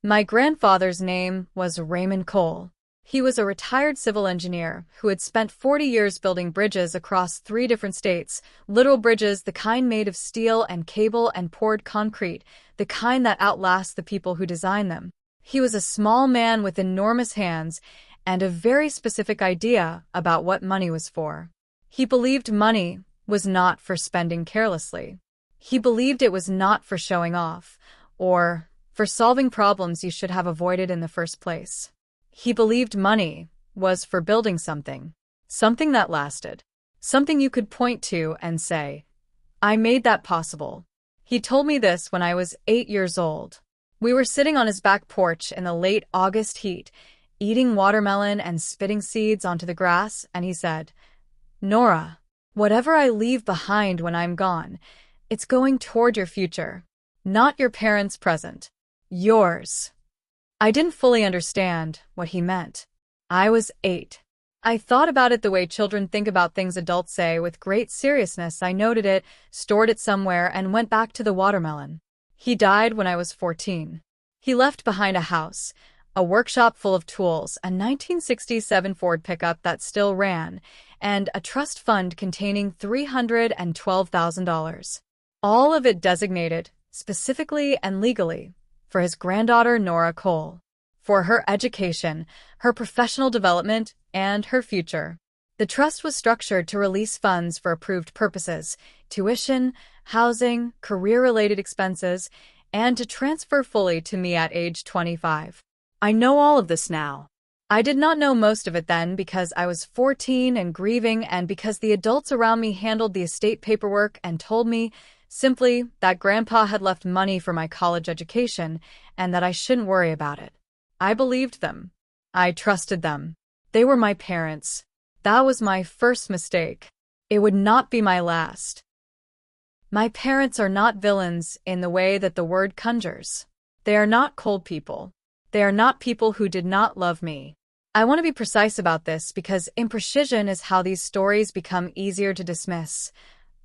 My grandfather's name was Raymond Cole. He was a retired civil engineer who had spent 40 years building bridges across 3 different states, literal bridges, the kind made of steel and cable and poured concrete, the kind that outlast the people who design them. He was a small man with enormous hands and a very specific idea about what money was for. He believed money was not for spending carelessly. He believed it was not for showing off, or for solving problems you should have avoided in the first place. He believed money was for building something, something that lasted, something you could point to and say, "I made that possible." He told me this when I was 8 years old. We were sitting on his back porch in the late August heat, eating watermelon and spitting seeds onto the grass, and he said, "Nora, whatever I leave behind when I'm gone, it's going toward your future, not your parents' present. Yours." I didn't fully understand what he meant. I was 8. I thought about it the way children think about things adults say with great seriousness. I noted it, stored it somewhere, and went back to the watermelon. He died when I was 14. He left behind a house, a workshop full of tools, a 1967 Ford pickup that still ran, and a trust fund containing $312,000. All of it designated, specifically and legally, for his granddaughter Nora Cole, for her education, her professional development, and her future. The trust was structured to release funds for approved purposes, tuition, housing, career-related expenses, and to transfer fully to me at age 25. I know all of this now. I did not know most of it then because I was 14 and grieving, and because the adults around me handled the estate paperwork and told me simply that Grandpa had left money for my college education and that I shouldn't worry about it. I believed them. I trusted them. They were my parents. That was my first mistake. It would not be my last. My parents are not villains in the way that the word conjures. They are not cold people. They are not people who did not love me. I want to be precise about this because imprecision is how these stories become easier to dismiss.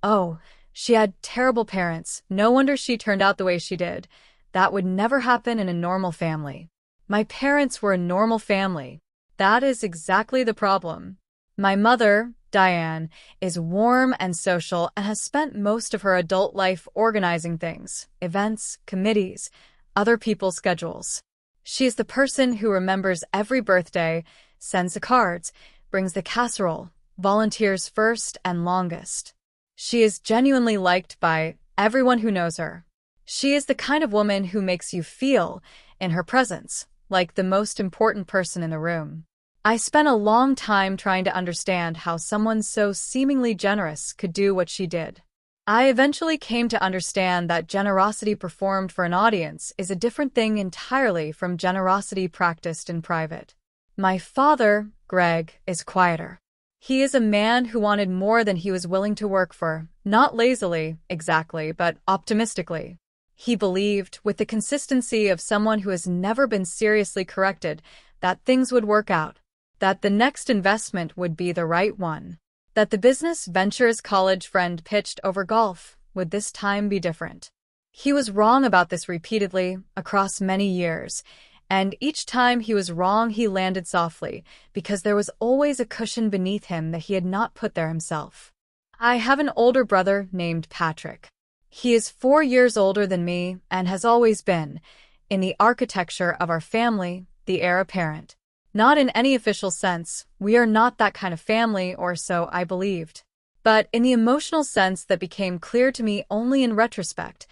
Oh, she had terrible parents. No wonder she turned out the way she did. That would never happen in a normal family. My parents were a normal family. That is exactly the problem. My mother, Diane, is warm and social and has spent most of her adult life organizing things, events, committees, other people's schedules. She is the person who remembers every birthday, sends the cards, brings the casserole, volunteers first and longest. She is genuinely liked by everyone who knows her. She is the kind of woman who makes you feel, in her presence, like the most important person in the room. I spent a long time trying to understand how someone so seemingly generous could do what she did. I eventually came to understand that generosity performed for an audience is a different thing entirely from generosity practiced in private. My father, Greg, is quieter. He is a man who wanted more than he was willing to work for, not lazily, exactly, but optimistically. He believed, with the consistency of someone who has never been seriously corrected, that things would work out, that the next investment would be the right one, that the business ventures college friend pitched over golf would this time be different. He was wrong about this repeatedly, across many years, and each time he was wrong he landed softly, because there was always a cushion beneath him that he had not put there himself. I have an older brother named Patrick. He is 4 years older than me and has always been, in the architecture of our family, the heir apparent. Not in any official sense, we are not that kind of family, or so I believed. But in the emotional sense that became clear to me only in retrospect,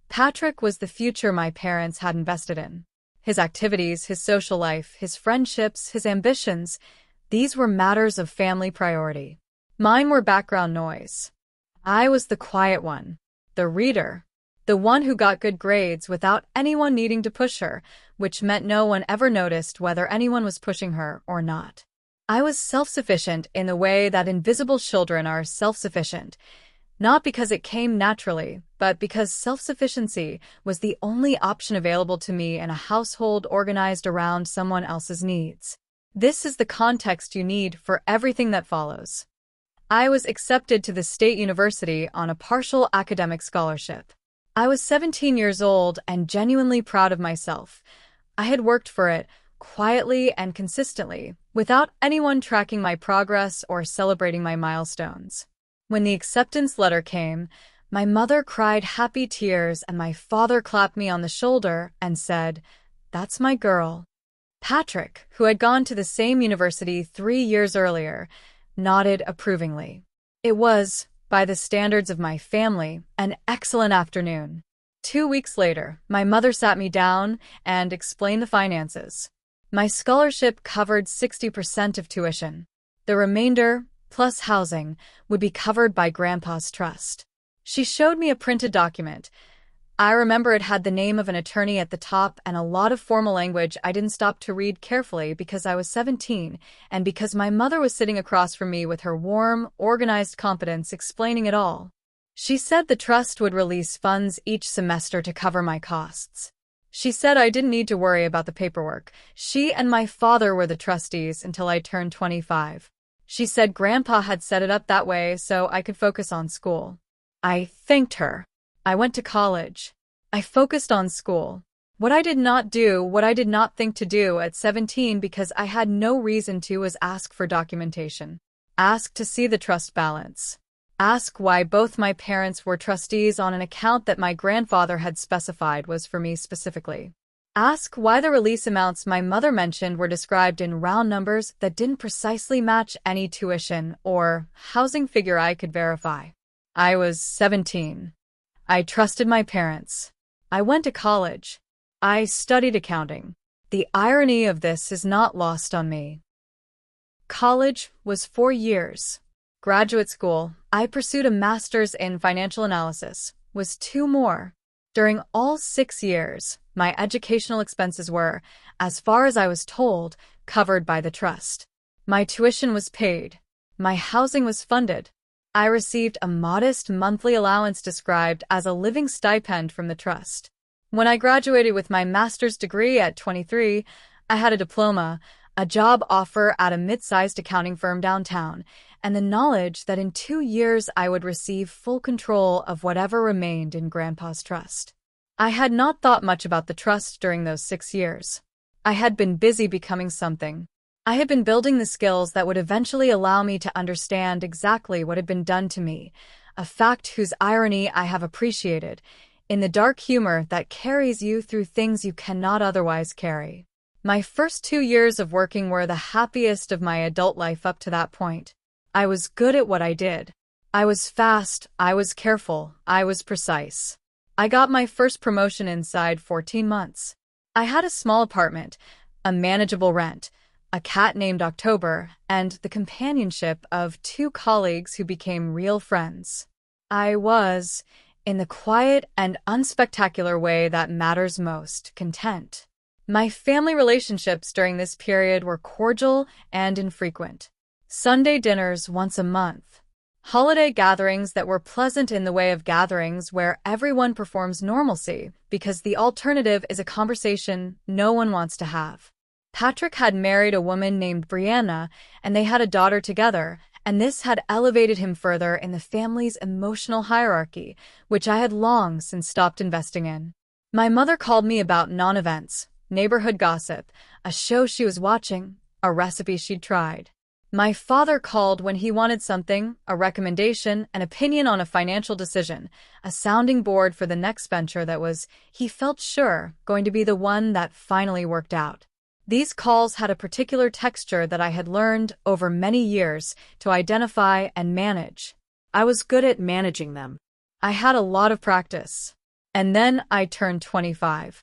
Patrick was the future my parents had invested in. His activities, his social life, his friendships, his ambitions, these were matters of family priority. Mine were background noise. I was the quiet one, the reader, the one who got good grades without anyone needing to push her, which meant no one ever noticed whether anyone was pushing her or not. I was self-sufficient in the way that invisible children are self-sufficient, not because it came naturally, but because self-sufficiency was the only option available to me in a household organized around someone else's needs. This is the context you need for everything that follows. I was accepted to the state university on a partial academic scholarship. I was 17 years old and genuinely proud of myself. I had worked for it, quietly and consistently, without anyone tracking my progress or celebrating my milestones. When the acceptance letter came, my mother cried happy tears and my father clapped me on the shoulder and said, "That's my girl." Patrick, who had gone to the same university 3 years earlier, nodded approvingly. It was, by the standards of my family, an excellent afternoon. 2 weeks later, my mother sat me down and explained the finances. My scholarship covered 60% of tuition. The remainder, plus housing, would be covered by Grandpa's trust. She showed me a printed document. I remember it had the name of an attorney at the top and a lot of formal language I didn't stop to read carefully because I was 17 and because my mother was sitting across from me with her warm, organized competence explaining it all. She said the trust would release funds each semester to cover my costs. She said I didn't need to worry about the paperwork. She and my father were the trustees until I turned 25. She said Grandpa had set it up that way so I could focus on school. I thanked her. I went to college. I focused on school. What I did not do, what I did not think to do at 17 because I had no reason to, was ask for documentation. Ask to see the trust balance. Ask why both my parents were trustees on an account that my grandfather had specified was for me specifically. Ask why the release amounts my mother mentioned were described in round numbers that didn't precisely match any tuition or housing figure I could verify. I was 17. I trusted my parents. I went to college. I studied accounting. The irony of this is not lost on me. College was 4 years. Graduate school, I pursued a master's in financial analysis, was 2 more. During all 6 years, my educational expenses were, as far as I was told, covered by the trust. My tuition was paid. My housing was funded. I received a modest monthly allowance described as a living stipend from the trust. When I graduated with my master's degree at 23, I had a diploma, a job offer at a mid-sized accounting firm downtown, and the knowledge that in 2 years I would receive full control of whatever remained in Grandpa's trust. I had not thought much about the trust during those 6 years. I had been busy becoming something. I had been building the skills that would eventually allow me to understand exactly what had been done to me, a fact whose irony I have appreciated, in the dark humor that carries you through things you cannot otherwise carry. My first 2 years of working were the happiest of my adult life up to that point. I was good at what I did. I was fast, I was careful, I was precise. I got my first promotion inside 14 months. I had a small apartment, a manageable rent, a cat named October, and the companionship of 2 colleagues who became real friends. I was, in the quiet and unspectacular way that matters most, content. My family relationships during this period were cordial and infrequent. Sunday dinners once a month. Holiday gatherings that were pleasant in the way of gatherings where everyone performs normalcy because the alternative is a conversation no one wants to have. Patrick had married a woman named Brianna, and they had a daughter together, and this had elevated him further in the family's emotional hierarchy, which I had long since stopped investing in. My mother called me about non-events, neighborhood gossip, a show she was watching, a recipe she'd tried. My father called when he wanted something, a recommendation, an opinion on a financial decision, a sounding board for the next venture that was, he felt sure, going to be the one that finally worked out. These calls had a particular texture that I had learned over many years to identify and manage. I was good at managing them. I had a lot of practice. And then I turned 25.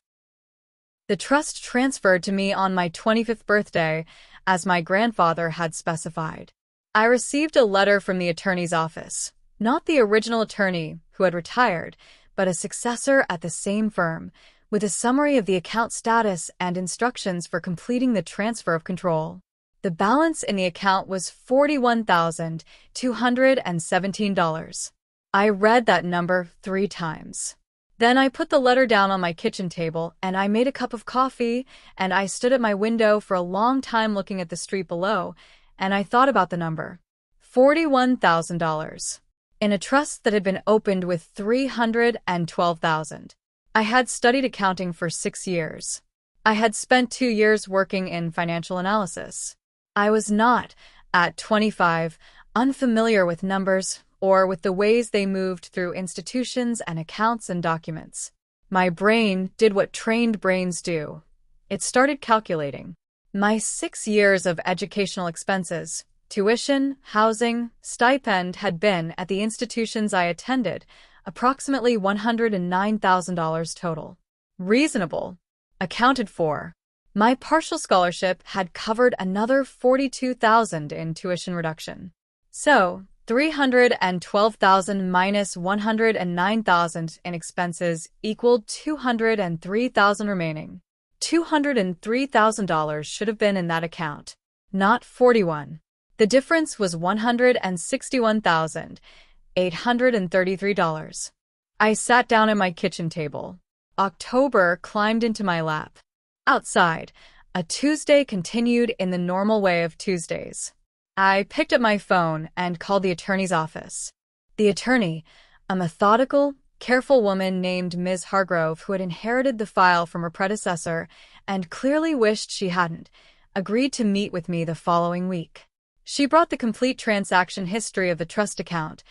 The trust transferred to me on my 25th birthday, as my grandfather had specified. I received a letter from the attorney's office, not the original attorney who had retired, but a successor at the same firm, with a summary of the account status and instructions for completing the transfer of control. The balance in the account was $41,217. I read that number 3 times. Then I put the letter down on my kitchen table, and I made a cup of coffee, and I stood at my window for a long time looking at the street below, and I thought about the number. $41,000. In a trust that had been opened with $312,000. I had studied accounting for 6 years. I had spent 2 years working in financial analysis. I was not, at 25, unfamiliar with numbers or with the ways they moved through institutions and accounts and documents. My brain did what trained brains do. It started calculating. My 6 years of educational expenses, tuition, housing, stipend had been, at the institutions I attended, approximately $109,000 total. Reasonable. Accounted for. My partial scholarship had covered another $42,000 in tuition reduction. So, $312,000 minus $109,000 in expenses equaled $203,000 remaining. $203,000 should have been in that account, not 41. The difference was $161,833. I sat down at my kitchen table. October climbed into my lap. Outside, a Tuesday continued in the normal way of Tuesdays. I picked up my phone and called the attorney's office. The attorney, a methodical, careful woman named Ms. Hargrove who had inherited the file from her predecessor and clearly wished she hadn't, agreed to meet with me the following week. She brought the complete transaction history of the trust account,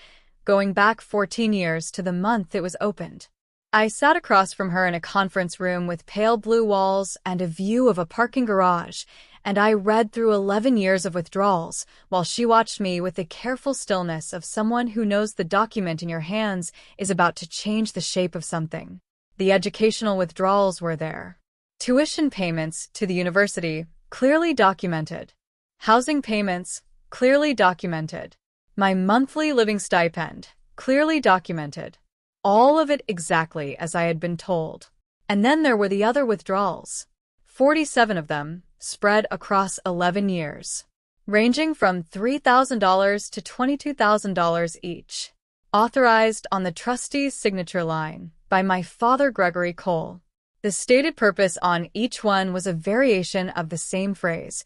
going back 14 years to the month it was opened. I sat across from her in a conference room with pale blue walls and a view of a parking garage, and I read through 11 years of withdrawals while she watched me with the careful stillness of someone who knows the document in your hands is about to change the shape of something. The educational withdrawals were there. Tuition payments to the university, clearly documented. Housing payments, clearly documented. My monthly living stipend, clearly documented. All of it exactly as I had been told. And then there were the other withdrawals. 47 of them, spread across 11 years, ranging from $3,000 to $22,000 each. Authorized on the trustee's signature line by my father Gregory Cole. The stated purpose on each one was a variation of the same phrase: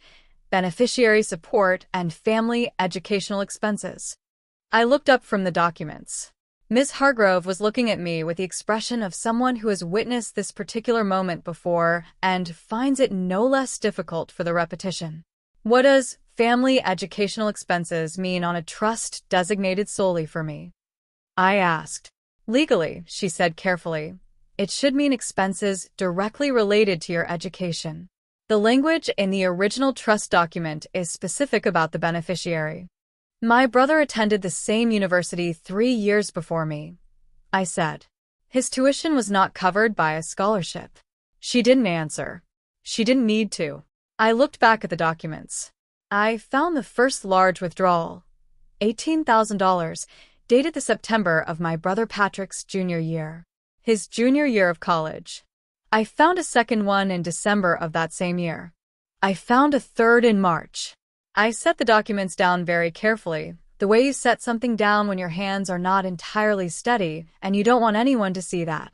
beneficiary support and family educational expenses. I looked up from the documents. Miss Hargrove was looking at me with the expression of someone who has witnessed this particular moment before and finds it no less difficult for the repetition. What does family educational expenses mean on a trust designated solely for me? I asked. Legally, she said carefully, it should mean expenses directly related to your education. The language in the original trust document is specific about the beneficiary. My brother attended the same university 3 years before me, I said. His tuition was not covered by a scholarship. She didn't answer. She didn't need to. I looked back at the documents. I found the first large withdrawal, $18,000, dated the September of my brother Patrick's junior year, his junior year of college. I found a second one in December of that same year. I found a third in March. I set the documents down very carefully, the way you set something down when your hands are not entirely steady and you don't want anyone to see that.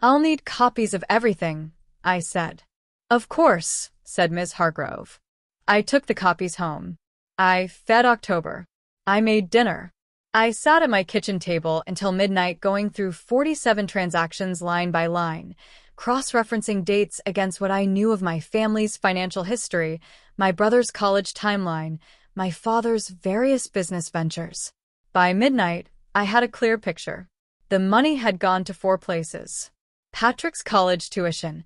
I'll need copies of everything, I said. Of course, said Ms. Hargrove. I took the copies home. I fed October. I made dinner. I sat at my kitchen table until midnight going through 47 transactions line by line, cross-referencing dates against what I knew of my family's financial history, my brother's college timeline, my father's various business ventures. By midnight, I had a clear picture. The money had gone to 4 places. Patrick's college tuition,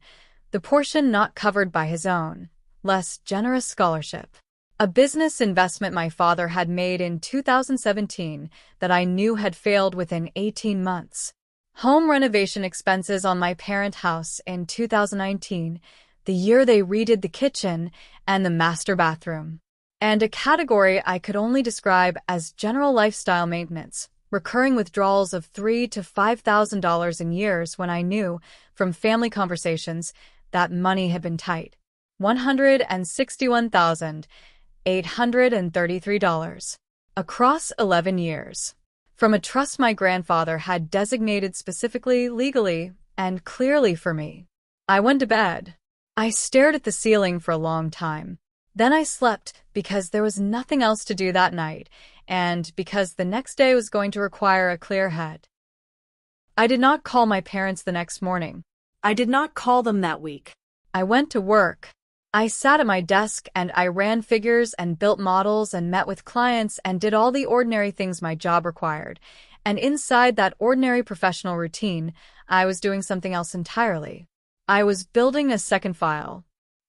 the portion not covered by his own, less generous scholarship. A business investment my father had made in 2017 that I knew had failed within 18 months. Home renovation expenses on my parent house in 2019, the year they redid the kitchen and the master bathroom. And a category I could only describe as general lifestyle maintenance, recurring withdrawals of $3,000 to $5,000 in years when I knew, from family conversations, that money had been tight. $161,833. Across 11 years. From a trust my grandfather had designated specifically, legally, and clearly for me. I went to bed. I stared at the ceiling for a long time. Then I slept because there was nothing else to do that night, and because the next day was going to require a clear head. I did not call my parents the next morning. I did not call them that week. I went to work. I sat at my desk and I ran figures and built models and met with clients and did all the ordinary things my job required. And inside that ordinary professional routine, I was doing something else entirely. I was building a second file.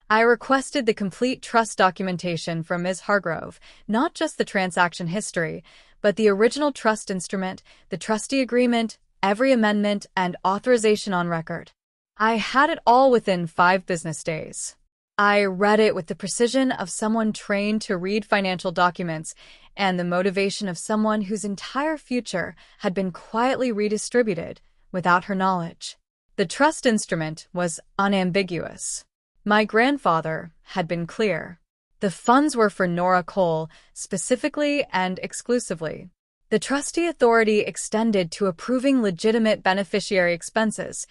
I requested the complete trust documentation from Ms. Hargrove, not just the transaction history, but the original trust instrument, the trustee agreement, every amendment, and authorization on record. I had it all within 5 business days. I read it with the precision of someone trained to read financial documents and the motivation of someone whose entire future had been quietly redistributed without her knowledge. The trust instrument was unambiguous. My grandfather had been clear. The funds were for Nora Cole, specifically and exclusively. The trustee authority extended to approving legitimate beneficiary expenses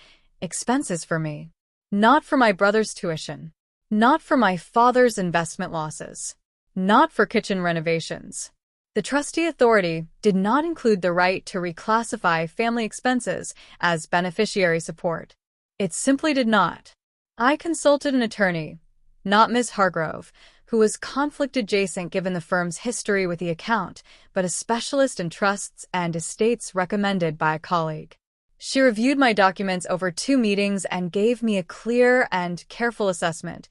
for me. Not for my brother's tuition. Not for my father's investment losses. Not for kitchen renovations. The trustee authority did not include the right to reclassify family expenses as beneficiary support. It simply did not. I consulted an attorney, not Ms. Hargrove, who was conflict-adjacent given the firm's history with the account, but a specialist in trusts and estates recommended by a colleague. She reviewed my documents over 2 meetings and gave me a clear and careful assessment.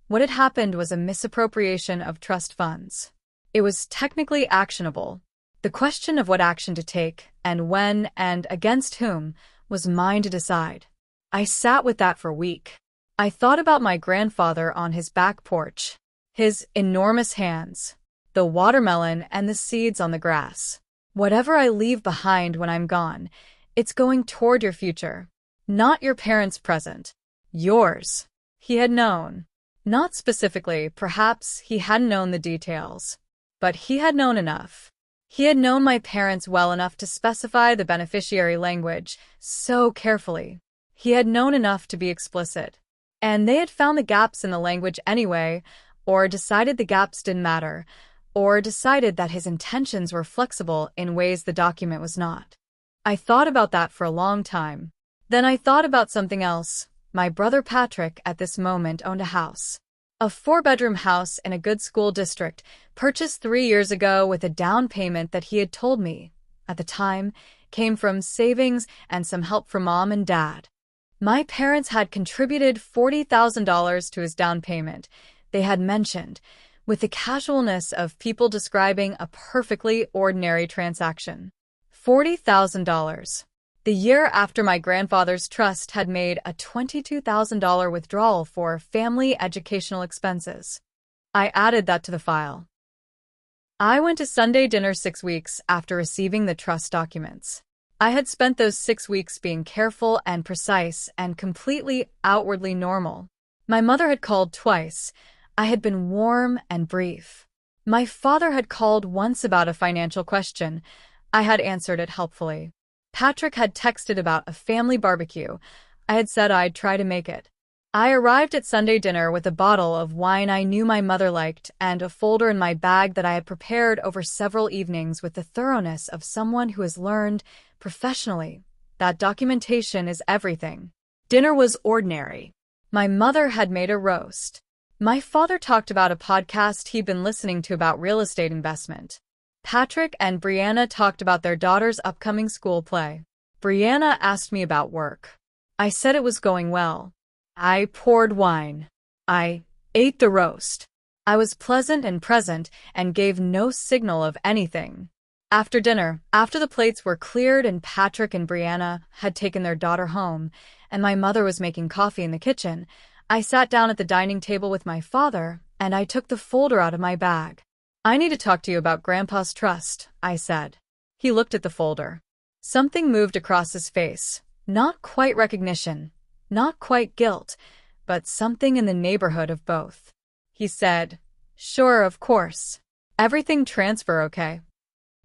What had happened was a misappropriation of trust funds. It was technically actionable. The question of what action to take, and when, and against whom, was mine to decide. I sat with that for a week. I thought about my grandfather on his back porch. His enormous hands. The watermelon and the seeds on the grass. Whatever I leave behind when I'm gone, it's going toward your future, not your parents' present. Yours. He had known. Not specifically, perhaps he hadn't known the details. But he had known enough. He had known my parents well enough to specify the beneficiary language so carefully. He had known enough to be explicit. And they had found the gaps in the language anyway, or decided the gaps didn't matter, or decided that his intentions were flexible in ways the document was not. I thought about that for a long time. Then I thought about something else. My brother Patrick at this moment owned a house. A 4-bedroom house in a good school district, purchased 3 years ago with a down payment that he had told me, at the time, came from savings and some help from Mom and Dad. My parents had contributed $40,000 to his down payment, they had mentioned, with the casualness of people describing a perfectly ordinary transaction. $40,000. The year after my grandfather's trust had made a $22,000 withdrawal for family educational expenses. I added that to the file. I went to Sunday dinner 6 weeks after receiving the trust documents. I had spent those 6 weeks being careful and precise and completely outwardly normal. My mother had called twice. I had been warm and brief. My father had called once about a financial question. I had answered it helpfully. Patrick had texted about a family barbecue. I had said I'd try to make it. I arrived at Sunday dinner with a bottle of wine I knew my mother liked and a folder in my bag that I had prepared over several evenings with the thoroughness of someone who has learned, professionally, that documentation is everything. Dinner was ordinary. My mother had made a roast. My father talked about a podcast he'd been listening to about real estate investment. Patrick and Brianna talked about their daughter's upcoming school play. Brianna asked me about work. I said it was going well. I poured wine. I ate the roast. I was pleasant and present and gave no signal of anything. After dinner, after the plates were cleared and Patrick and Brianna had taken their daughter home, and my mother was making coffee in the kitchen, I sat down at the dining table with my father, and I took the folder out of my bag. I need to talk to you about Grandpa's trust, I said. He looked at the folder. Something moved across his face. Not quite recognition, not quite guilt, but something in the neighborhood of both. He said, "Sure, of course. Everything transfer okay?"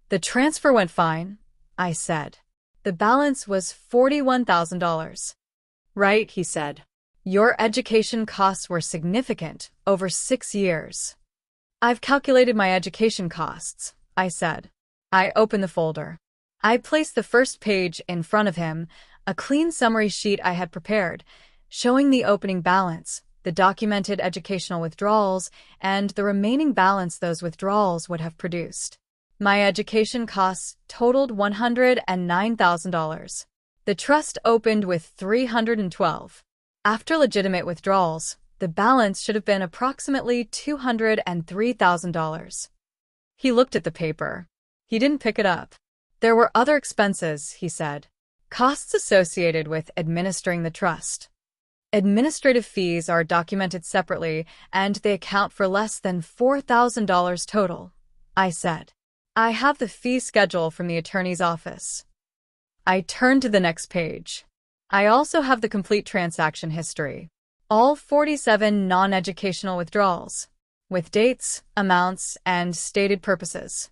"The transfer went fine," I said. The balance was $41,000. "Right," he said. "Your education costs were significant, over 6 years." "I've calculated my education costs," I said. I opened the folder. I placed the first page in front of him, a clean summary sheet I had prepared, showing the opening balance, the documented educational withdrawals, and the remaining balance those withdrawals would have produced. My education costs totaled $109,000. The trust opened with $312. After legitimate withdrawals, the balance should have been approximately $203,000. He looked at the paper. He didn't pick it up. There were other expenses, he said. Costs associated with administering the trust. Administrative fees are documented separately, and they account for less than $4,000 total, I said. I have the fee schedule from the attorney's office. I turned to the next page. I also have the complete transaction history. All 47 non-educational withdrawals, with dates, amounts, and stated purposes.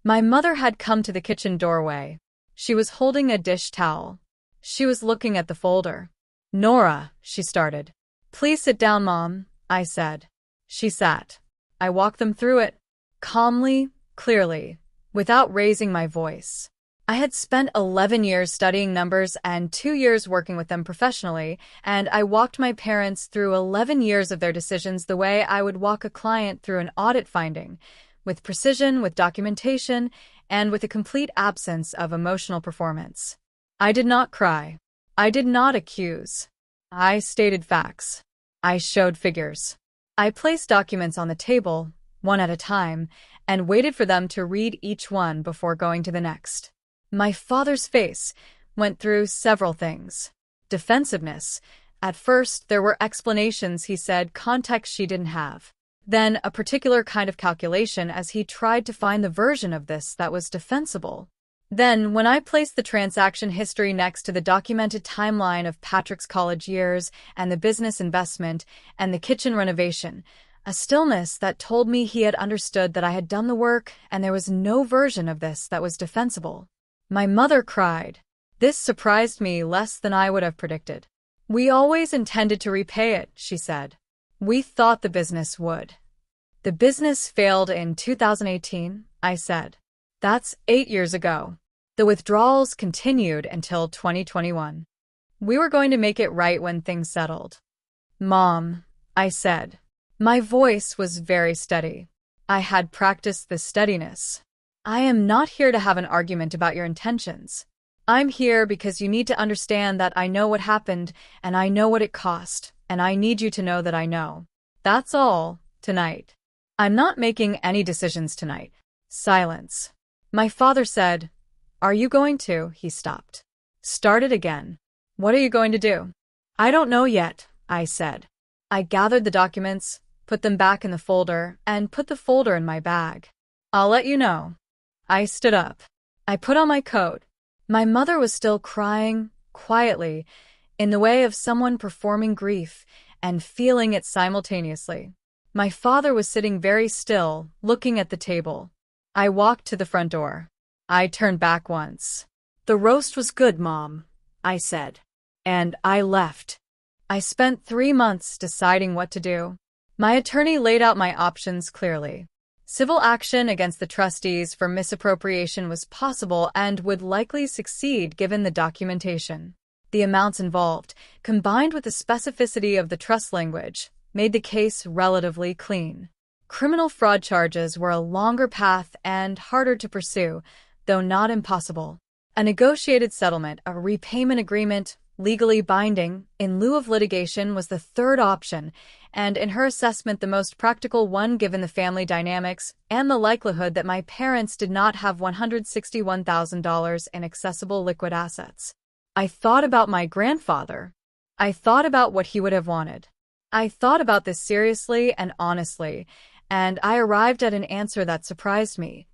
My mother had come to the kitchen doorway. She was holding a dish towel. She was looking at the folder. Nora, she started. Please sit down, Mom, I said. She sat. I walked them through it, calmly, clearly, without raising my voice. I had spent 11 years studying numbers and 2 years working with them professionally, and I walked my parents through 11 years of their decisions the way I would walk a client through an audit finding, with precision, with documentation, and with a complete absence of emotional performance. I did not cry. I did not accuse. I stated facts. I showed figures. I placed documents on the table, one at a time, and waited for them to read each one before going to the next. My father's face went through several things. Defensiveness. At first, there were explanations, he said, context she didn't have. Then, a particular kind of calculation as he tried to find the version of this that was defensible. Then, when I placed the transaction history next to the documented timeline of Patrick's college years and the business investment and the kitchen renovation, a stillness that told me he had understood that I had done the work and there was no version of this that was defensible. My mother cried. This surprised me less than I would have predicted. We always intended to repay it, she said. We thought the business would. The business failed in 2018, I said. That's 8 years ago. The withdrawals continued until 2021. We were going to make it right when things settled. Mom, I said. My voice was very steady. I had practiced this steadiness. I am not here to have an argument about your intentions. I'm here because you need to understand that I know what happened, and I know what it cost, and I need you to know that I know. That's all, tonight. I'm not making any decisions tonight. Silence. My father said, Are you going to? He stopped. Started again. What are you going to do? I don't know yet, I said. I gathered the documents, put them back in the folder, and put the folder in my bag. I'll let you know. I stood up. I put on my coat. My mother was still crying, quietly, in the way of someone performing grief and feeling it simultaneously. My father was sitting very still, looking at the table. I walked to the front door. I turned back once. The roast was good, Mom, I said. And I left. I spent 3 months deciding what to do. My attorney laid out my options clearly. Civil action against the trustees for misappropriation was possible and would likely succeed given the documentation. The amounts involved, combined with the specificity of the trust language, made the case relatively clean. Criminal fraud charges were a longer path and harder to pursue, though not impossible. A negotiated settlement, a repayment agreement, legally binding, in lieu of litigation was the third option, and in her assessment the most practical one given the family dynamics and the likelihood that my parents did not have $161,000 in accessible liquid assets. I thought about my grandfather. I thought about what he would have wanted. I thought about this seriously and honestly, and I arrived at an answer that surprised me.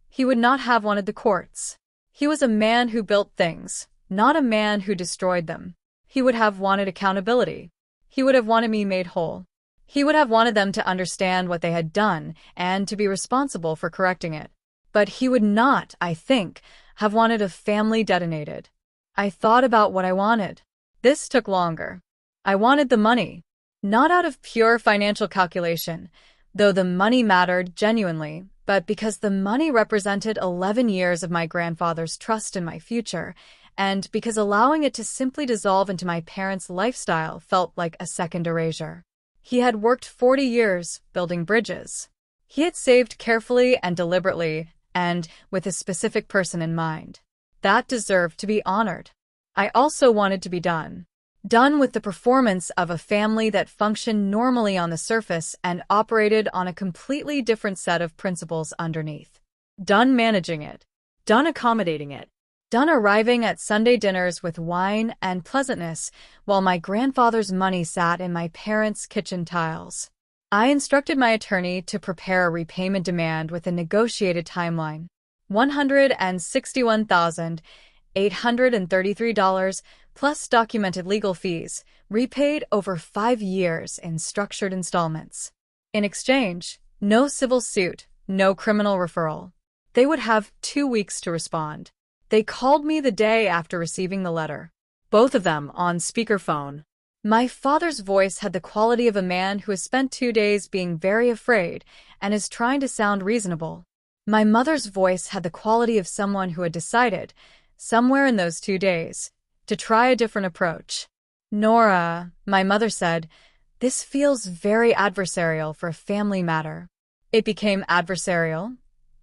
He would not have wanted the courts. He was a man who built things, not a man who destroyed them. He would have wanted accountability. He would have wanted me made whole. He would have wanted them to understand what they had done and to be responsible for correcting it. But he would not, I think, have wanted a family detonated. I thought about what I wanted. This took longer. I wanted the money. Not out of pure financial calculation, though the money mattered genuinely, but because the money represented 11 years of my grandfather's trust in my future, and because allowing it to simply dissolve into my parents' lifestyle felt like a second erasure. He had worked 40 years building bridges. He had saved carefully and deliberately, and with a specific person in mind. That deserved to be honored. I also wanted to be done. Done with the performance of a family that functioned normally on the surface and operated on a completely different set of principles underneath. Done managing it. Done accommodating it. Done arriving at Sunday dinners with wine and pleasantness while my grandfather's money sat in my parents' kitchen tiles. I instructed my attorney to prepare a repayment demand with a negotiated timeline. $161,833 plus documented legal fees, repaid over 5 years in structured installments. In exchange, no civil suit, no criminal referral. They would have 2 weeks to respond. They called me the day after receiving the letter, both of them on speakerphone. My father's voice had the quality of a man who has spent 2 days being very afraid and is trying to sound reasonable. My mother's voice had the quality of someone who had decided, somewhere in those 2 days, to try a different approach. Nora, my mother said, this feels very adversarial for a family matter. It became adversarial,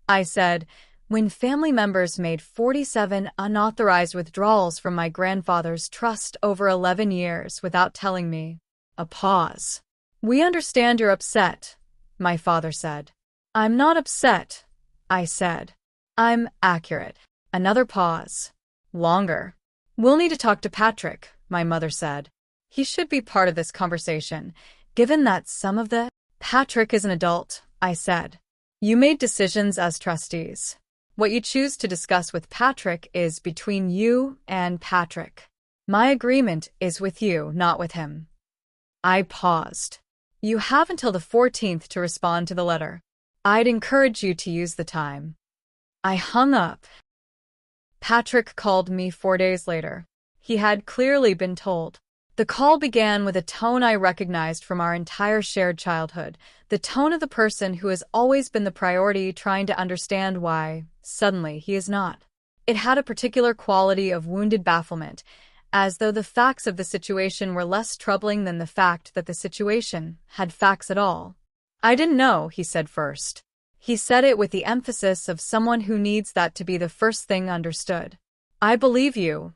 I said, when family members made 47 unauthorized withdrawals from my grandfather's trust over 11 years without telling me. A pause. We understand you're upset, my father said. I'm not upset, I said. I'm accurate. Another pause. Longer. We'll need to talk to Patrick, my mother said. He should be part of this conversation, given that some of the— Patrick is an adult, I said. You made decisions as trustees. What you choose to discuss with Patrick is between you and Patrick. My agreement is with you, not with him. I paused. You have until the 14th to respond to the letter. I'd encourage you to use the time. I hung up. Patrick called me 4 days later. He had clearly been told. The call began with a tone I recognized from our entire shared childhood, the tone of the person who has always been the priority trying to understand why, suddenly, he is not. It had a particular quality of wounded bafflement, as though the facts of the situation were less troubling than the fact that the situation had facts at all. I didn't know, he said first. He said it with the emphasis of someone who needs that to be the first thing understood. I believe you,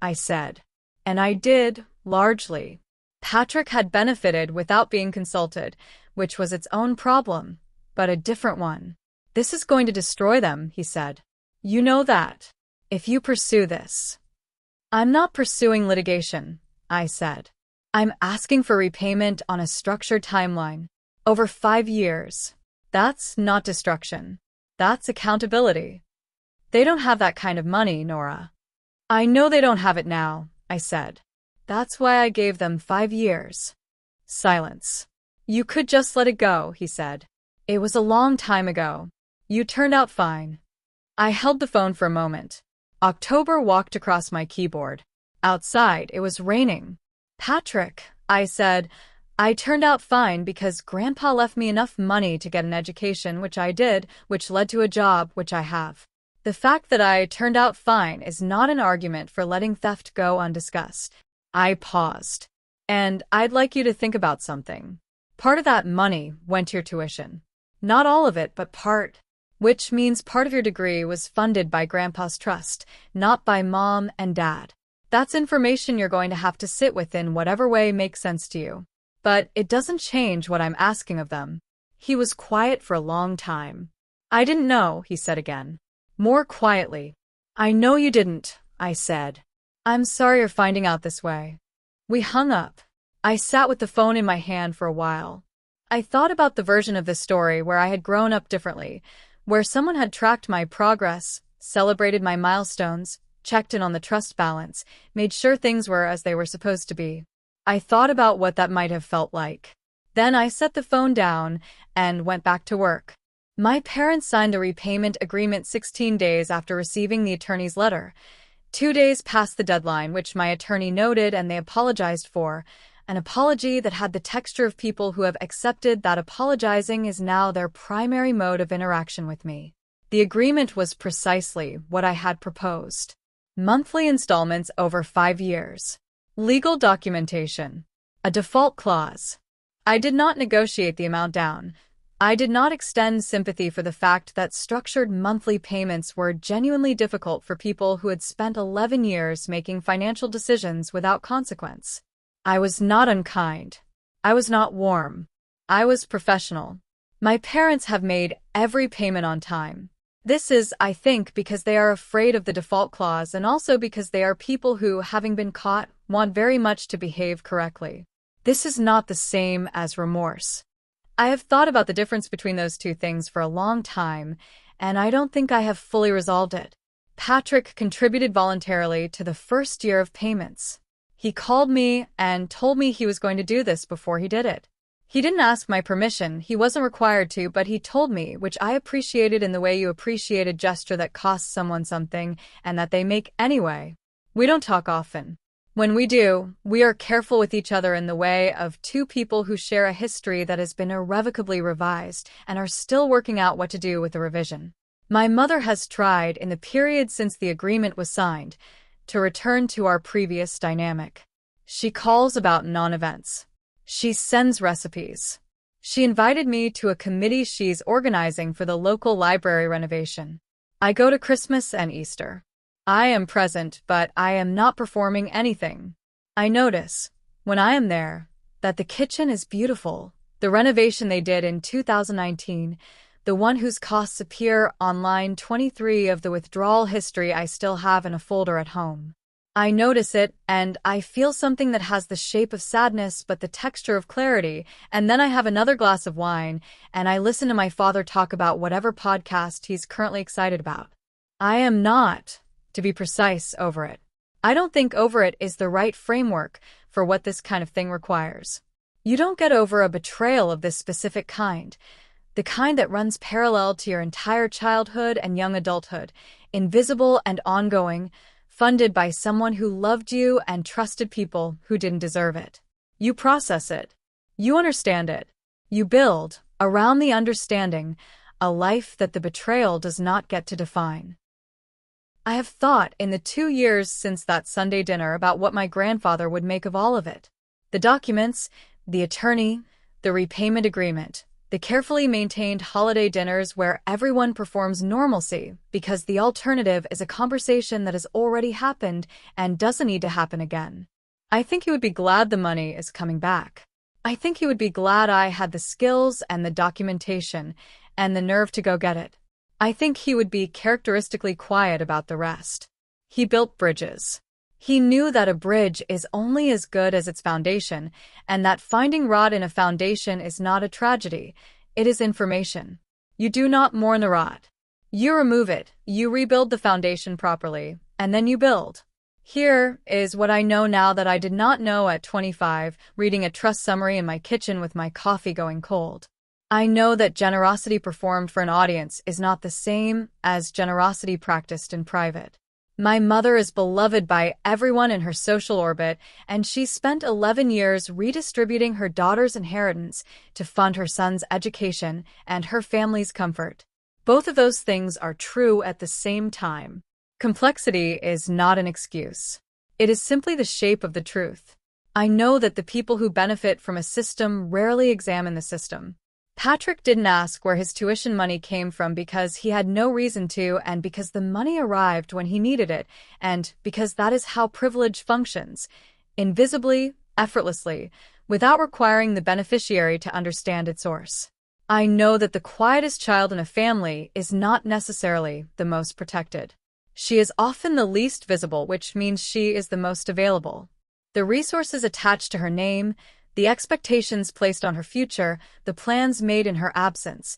I said. And I did, largely. Patrick had benefited without being consulted, which was its own problem, but a different one. This is going to destroy them, he said. You know that. If you pursue this. I'm not pursuing litigation, I said. I'm asking for repayment on a structured timeline. Over 5 years. That's not destruction. That's accountability. They don't have that kind of money, Nora. I know they don't have it now, I said. That's why I gave them 5 years. Silence. You could just let it go, he said. It was a long time ago. You turned out fine. I held the phone for a moment. October walked across my keyboard. Outside, it was raining. Patrick, I said, I turned out fine because Grandpa left me enough money to get an education, which I did, which led to a job, which I have. The fact that I turned out fine is not an argument for letting theft go undiscussed. I paused. And I'd like you to think about something. Part of that money went to your tuition. Not all of it, but part. Which means part of your degree was funded by Grandpa's trust, not by Mom and Dad. That's information you're going to have to sit with in whatever way makes sense to you. But it doesn't change what I'm asking of them. He was quiet for a long time. I didn't know, he said again. More quietly. I know you didn't, I said. I'm sorry you're finding out this way. We hung up. I sat with the phone in my hand for a while. I thought about the version of the story where I had grown up differently, where someone had tracked my progress, celebrated my milestones, checked in on the trust balance, made sure things were as they were supposed to be. I thought about what that might have felt like. Then I set the phone down and went back to work. My parents signed a repayment agreement 16 days after receiving the attorney's letter. 2 days past the deadline, which my attorney noted and they apologized for, an apology that had the texture of people who have accepted that apologizing is now their primary mode of interaction with me. The agreement was precisely what I had proposed. Monthly installments over 5 years. Legal documentation. A default clause. I did not negotiate the amount down. I did not extend sympathy for the fact that structured monthly payments were genuinely difficult for people who had spent 11 years making financial decisions without consequence. I was not unkind. I was not warm. I was professional. My parents have made every payment on time. This is, I think, because they are afraid of the default clause and also because they are people who, having been caught, want very much to behave correctly. This is not the same as remorse. I have thought about the difference between those two things for a long time, and I don't think I have fully resolved it. Patrick contributed voluntarily to the first year of payments. He called me and told me he was going to do this before he did it. He didn't ask my permission, he wasn't required to, but he told me, which I appreciated in the way you appreciate a gesture that costs someone something and that they make anyway. We don't talk often. When we do, we are careful with each other in the way of two people who share a history that has been irrevocably revised and are still working out what to do with the revision. My mother has tried, in the period since the agreement was signed, to return to our previous dynamic. She calls about non-events. She sends recipes. She invited me to a committee she's organizing for the local library renovation. I go to Christmas and Easter. I am present, but I am not performing anything. I notice, when I am there, that the kitchen is beautiful. The renovation they did in 2019, the one whose costs appear on line 23 of the withdrawal history I still have in a folder at home. I notice it, and I feel something that has the shape of sadness but the texture of clarity, and then I have another glass of wine, and I listen to my father talk about whatever podcast he's currently excited about. I am not, to be precise, over it. I don't think over it is the right framework for what this kind of thing requires. You don't get over a betrayal of this specific kind, the kind that runs parallel to your entire childhood and young adulthood, invisible and ongoing, funded by someone who loved you and trusted people who didn't deserve it. You process it. You understand it. You build, around the understanding, a life that the betrayal does not get to define. I have thought in the 2 years since that Sunday dinner about what my grandfather would make of all of it. The documents, the attorney, the repayment agreement, the carefully maintained holiday dinners where everyone performs normalcy because the alternative is a conversation that has already happened and doesn't need to happen again. I think he would be glad the money is coming back. I think he would be glad I had the skills and the documentation and the nerve to go get it. I think he would be characteristically quiet about the rest. He built bridges. He knew that a bridge is only as good as its foundation, and that finding rot in a foundation is not a tragedy, it is information. You do not mourn the rot. You remove it, you rebuild the foundation properly, and then you build. Here is what I know now that I did not know at 25, reading a trust summary in my kitchen with my coffee going cold. I know that generosity performed for an audience is not the same as generosity practiced in private. My mother is beloved by everyone in her social orbit, and she spent 11 years redistributing her daughter's inheritance to fund her son's education and her family's comfort. Both of those things are true at the same time. Complexity is not an excuse. It is simply the shape of the truth. I know that the people who benefit from a system rarely examine the system. Patrick didn't ask where his tuition money came from because he had no reason to, and because the money arrived when he needed it, and because that is how privilege functions, invisibly, effortlessly, without requiring the beneficiary to understand its source. I know that the quietest child in a family is not necessarily the most protected. She is often the least visible, which means she is the most available. The resources attached to her name, the expectations placed on her future, the plans made in her absence,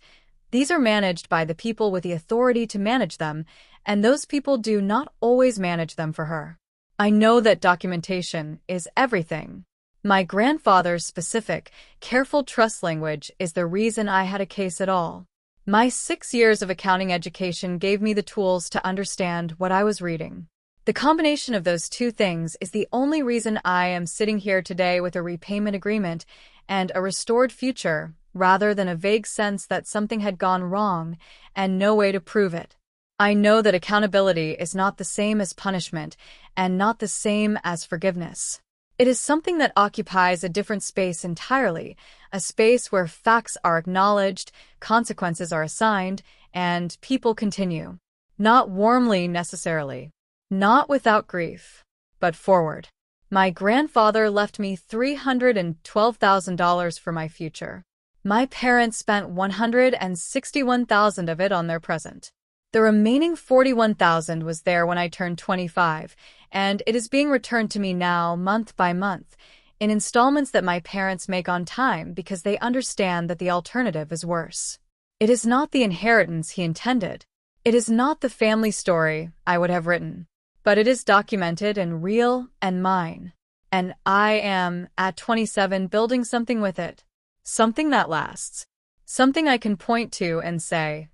these are managed by the people with the authority to manage them, and those people do not always manage them for her. I know that documentation is everything. My grandfather's specific, careful trust language is the reason I had a case at all. My 6 years of accounting education gave me the tools to understand what I was reading. The combination of those two things is the only reason I am sitting here today with a repayment agreement and a restored future, rather than a vague sense that something had gone wrong and no way to prove it. I know that accountability is not the same as punishment and not the same as forgiveness. It is something that occupies a different space entirely, a space where facts are acknowledged, consequences are assigned, and people continue. Not warmly necessarily. Not without grief. But forward. My grandfather left me $312,000 for my future. My parents spent $161,000 of it on their present. The remaining $41,000 was there when I turned 25, and it is being returned to me now month by month, in installments that my parents make on time because they understand that the alternative is worse. It is not the inheritance he intended. It is not the family story I would have written. But it is documented and real and mine. And I am, at 27, building something with it. Something that lasts. Something I can point to and say,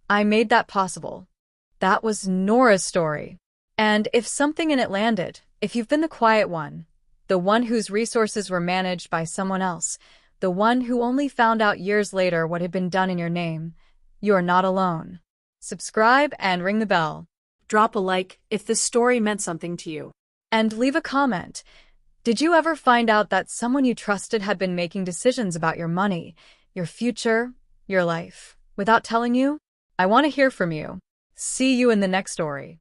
I made that possible. That was Nora's story. And if something in it landed, if you've been the quiet one, the one whose resources were managed by someone else, the one who only found out years later what had been done in your name, you are not alone. Subscribe and ring the bell. Drop a like if this story meant something to you. And leave a comment. Did you ever find out that someone you trusted had been making decisions about your money, your future, your life, without telling you? I want to hear from you. See you in the next story.